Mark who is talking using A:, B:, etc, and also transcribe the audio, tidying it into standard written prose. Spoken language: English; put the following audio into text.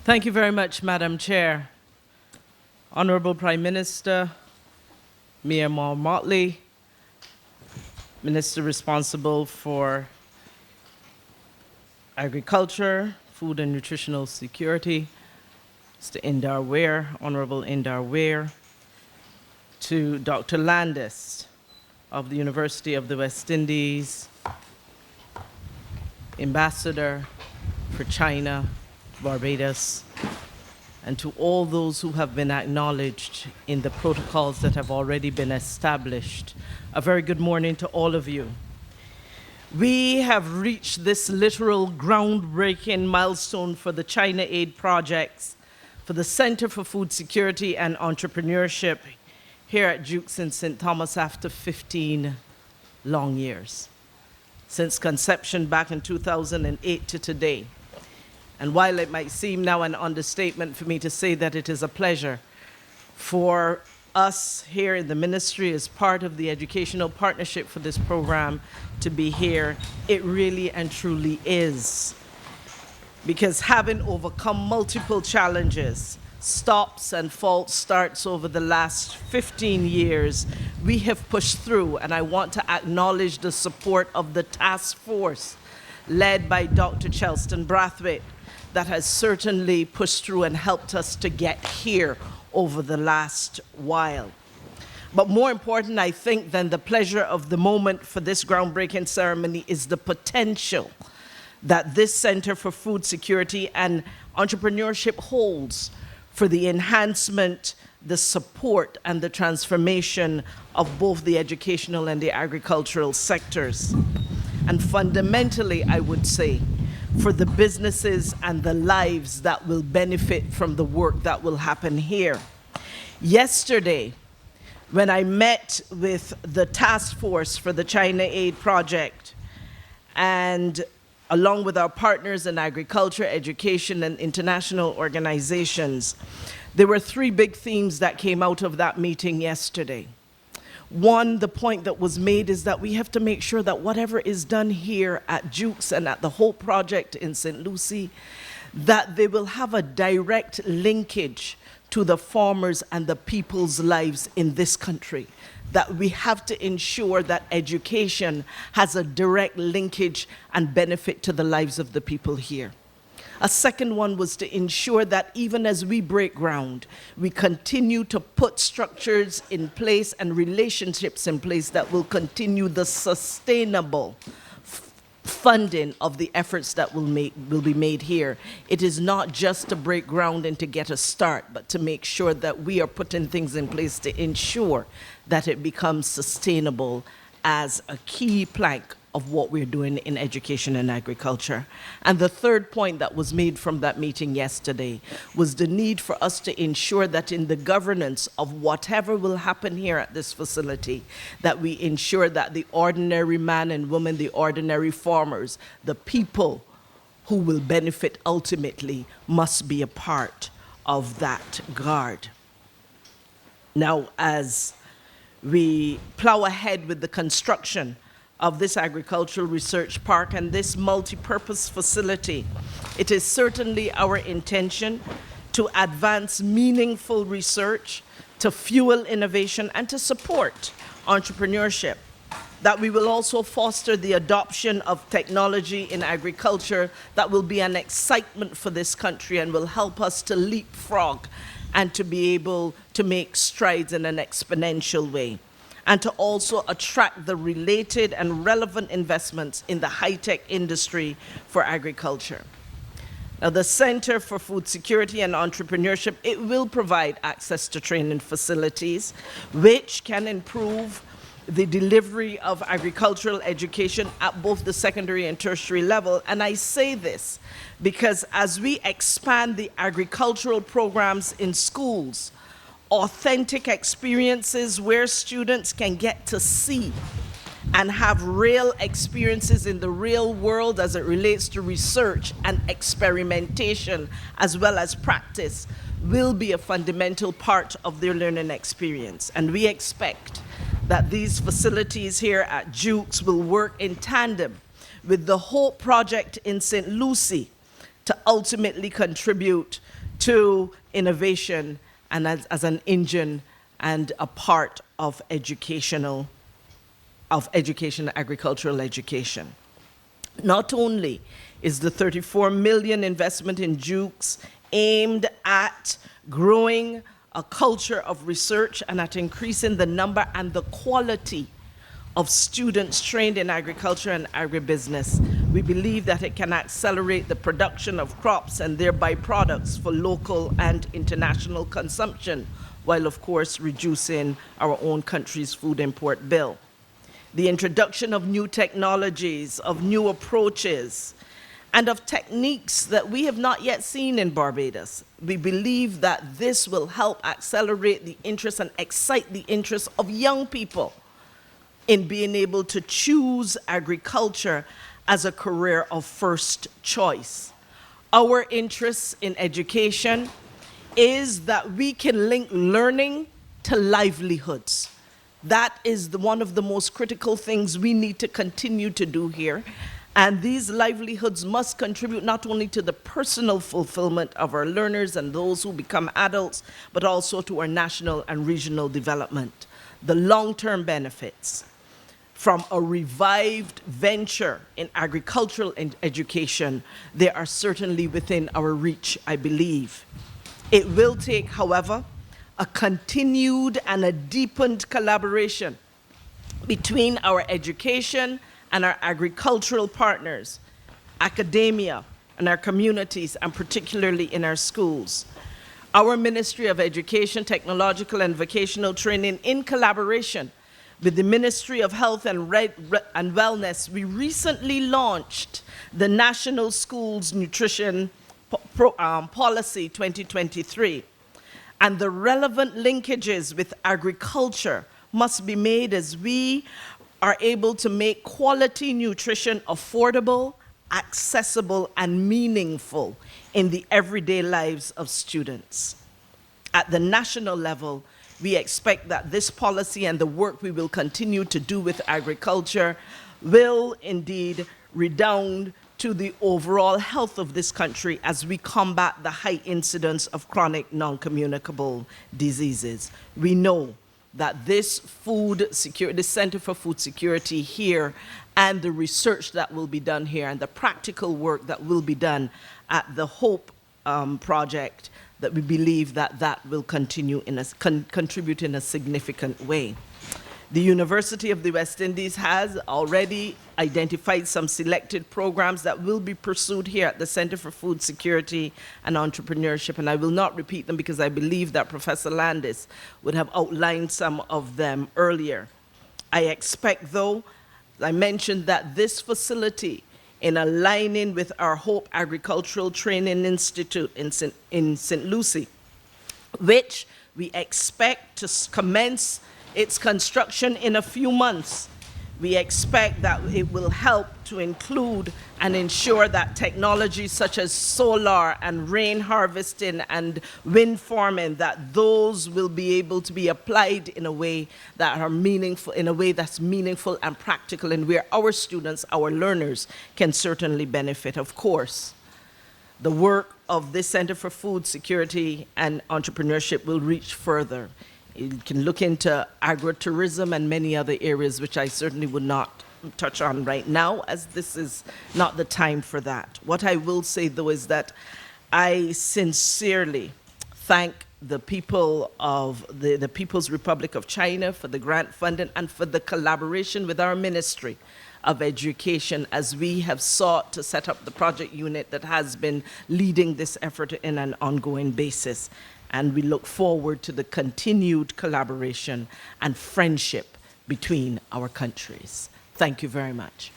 A: Thank you very much, Madam Chair. Honorable Prime Minister, Mayor Mal Motley, Minister responsible for Agriculture, Food and Nutritional Security, Mr. Indar Ware, Honorable Indar Ware, to Dr. Landis of the University of the West Indies, Ambassador for China, Barbados, and to all those who have been acknowledged in the protocols that have already been established. A very good morning to all of you. We have reached this literal groundbreaking milestone for the China Aid projects for the Center for Food Security and Entrepreneurship here at Jukes in St. Thomas after 15 long years, since conception back in 2008 to today. And while it might seem now an understatement for me to say that it is a pleasure for us here in the ministry as part of the educational partnership for this program to be here, it really and truly is. Because having overcome multiple challenges, stops and false starts over the last 15 years, we have pushed through, and I want to acknowledge the support of the task force led by Dr. Chelston Brathwaite that has certainly pushed through and helped us to get here over the last while. But more important, I think, than the pleasure of the moment for this groundbreaking ceremony is the potential that this Center for Food Security and Entrepreneurship holds for the enhancement, the support, and the transformation of both the educational and the agricultural sectors. And fundamentally, I would say, for the businesses and the lives that will benefit from the work that will happen here. Yesterday, when I met with the task force for the China Aid project, and along with our partners in agriculture, education, and international organizations, there were three big themes that came out of that meeting yesterday. One, the point that was made is that we have to make sure that whatever is done here at Jukes and at the whole project in St. Lucie, that they will have a direct linkage to the farmers and the people's lives in this country. That we have to ensure that education has a direct linkage and benefit to the lives of the people here. A second one was to ensure that even as we break ground, we continue to put structures in place and relationships in place that will continue the sustainable funding of the efforts that will be made here. It is not just to break ground and to get a start, but to make sure that we are putting things in place to ensure that it becomes sustainable as a key plank of what we're doing in education and agriculture. And the third point that was made from that meeting yesterday was the need for us to ensure that in the governance of whatever will happen here at this facility, that we ensure that the ordinary man and woman, the ordinary farmers, the people who will benefit ultimately must be a part of that guard. Now, as we plow ahead with the construction of this agricultural research park and this multi-purpose facility, it is certainly our intention to advance meaningful research, to fuel innovation, and to support entrepreneurship. That we will also foster the adoption of technology in agriculture that will be an excitement for this country and will help us to leapfrog and to be able to make strides in an exponential way, and to also attract the related and relevant investments in the high-tech industry for agriculture. Now, the Center for Food Security and Entrepreneurship, it will provide access to training facilities, which can improve the delivery of agricultural education at both the secondary and tertiary level. And I say this because as we expand the agricultural programs in schools, authentic experiences where students can get to see and have real experiences in the real world as it relates to research and experimentation as well as practice will be a fundamental part of their learning experience. And we expect that these facilities here at Jukes will work in tandem with the whole project in St. Lucie to ultimately contribute to innovation and as an engine and a part of education, agricultural education. Not only is the 34 million investment in Jukes aimed at growing a culture of research and at increasing the number and the quality of students trained in agriculture and agribusiness, we believe that it can accelerate the production of crops and their byproducts for local and international consumption, while of course reducing our own country's food import bill. The introduction of new technologies, of new approaches, and of techniques that we have not yet seen in Barbados. We believe that this will help accelerate the interest and excite the interest of young people in being able to choose agriculture as a career of first choice. Our interest in education is that we can link learning to livelihoods. That is one of the most critical things we need to continue to do here. And these livelihoods must contribute not only to the personal fulfillment of our learners and those who become adults, but also to our national and regional development. The long-term benefits from a revived venture in agricultural education, they are certainly within our reach, I believe. It will take, however, a continued and a deepened collaboration between our education and our agricultural partners, academia, and our communities, and particularly in our schools. Our Ministry of Education, Technological and Vocational Training, in collaboration with the Ministry of Health and Wellness, we recently launched the National Schools Nutrition Policy 2023. And the relevant linkages with agriculture must be made as we are able to make quality nutrition affordable, accessible, and meaningful in the everyday lives of students. At the national level, we expect that this policy and the work we will continue to do with agriculture will indeed redound to the overall health of this country as we combat the high incidence of chronic non-communicable diseases. We know that this Center for Food Security here and the research that will be done here and the practical work that will be done at the HOPE project, that we believe that that will continue contribute in a significant way. The University of the West Indies has already identified some selected programs that will be pursued here at the Center for Food Security and Entrepreneurship, and I will not repeat them because I believe that Professor Landis would have outlined some of them earlier. I expect, though, I mentioned that this facility, in aligning with our Hope Agricultural Training Institute in St. Lucie, which we expect to commence its construction in a few months. We expect that it will help to include and ensure that technologies such as solar and rain harvesting and wind farming, that those will be able to be applied in a way that are meaningful, in a way that's meaningful and practical, and where our students, our learners, can certainly benefit. Of course, the work of this Center for Food Security and Entrepreneurship will reach further. You can look into agritourism and many other areas, which I certainly would not touch on right now, as this is not the time for that. What I will say, though, is that I sincerely thank the people of the People's Republic of China for the grant funding and for the collaboration with our Ministry of Education as we have sought to set up the project unit that has been leading this effort in an ongoing basis. And we look forward to the continued collaboration and friendship between our countries. Thank you very much.